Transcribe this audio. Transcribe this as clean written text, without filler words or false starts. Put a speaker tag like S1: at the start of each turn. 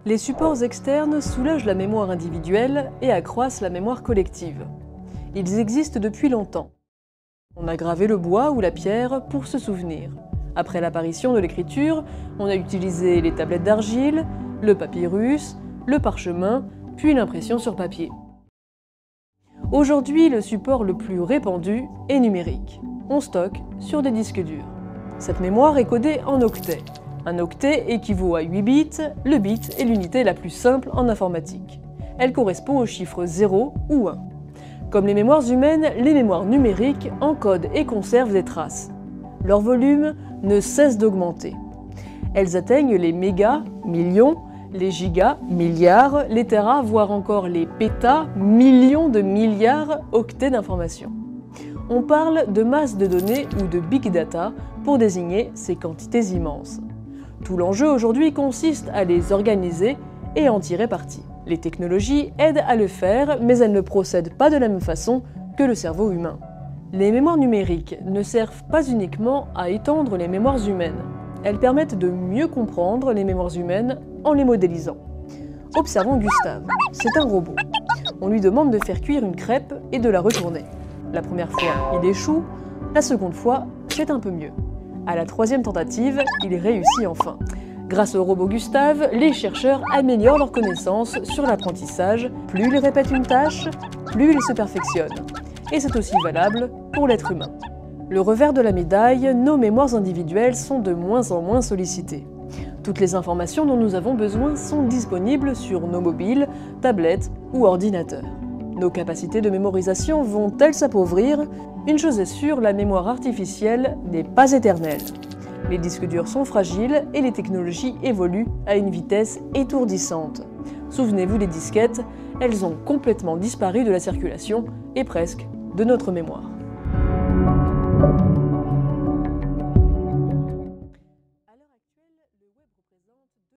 S1: Les supports externes soulagent la mémoire individuelle et accroissent la mémoire collective. Ils existent depuis longtemps. On a gravé le bois ou la pierre pour se souvenir. Après l'apparition de l'écriture, on a utilisé les tablettes d'argile, le papyrus, le parchemin, puis l'impression sur papier. Aujourd'hui, le support le plus répandu est numérique. On stocke sur des disques durs. Cette mémoire est codée en octets. Un octet équivaut à 8 bits, le bit est l'unité la plus simple en informatique. Elle correspond au chiffre 0 ou 1. Comme les mémoires humaines, les mémoires numériques encodent et conservent des traces. Leur volume ne cesse d'augmenter. Elles atteignent les mégas, millions, les gigas, milliards, les téras, voire encore les pétas, millions de milliards octets d'informations. On parle de masse de données ou de big data pour désigner ces quantités immenses. Tout l'enjeu aujourd'hui consiste à les organiser et en tirer parti. Les technologies aident à le faire, mais elles ne procèdent pas de la même façon que le cerveau humain. Les mémoires numériques ne servent pas uniquement à étendre les mémoires humaines. Elles permettent de mieux comprendre les mémoires humaines en les modélisant. Observons Gustave. C'est un robot. On lui demande de faire cuire une crêpe et de la retourner. La première fois, il échoue. La seconde fois, c'est un peu mieux. À la troisième tentative, il réussit enfin. Grâce au robot Gustave, les chercheurs améliorent leurs connaissances sur l'apprentissage. Plus ils répètent une tâche, plus ils se perfectionnent. Et c'est aussi valable pour l'être humain. Le revers de la médaille, nos mémoires individuelles sont de moins en moins sollicitées. Toutes les informations dont nous avons besoin sont disponibles sur nos mobiles, tablettes ou ordinateurs. Nos capacités de mémorisation vont-elles s'appauvrir? Une chose est sûre, la mémoire artificielle n'est pas éternelle. Les disques durs sont fragiles et les technologies évoluent à une vitesse étourdissante. Souvenez-vous des disquettes, elles ont complètement disparu de la circulation et presque de notre mémoire.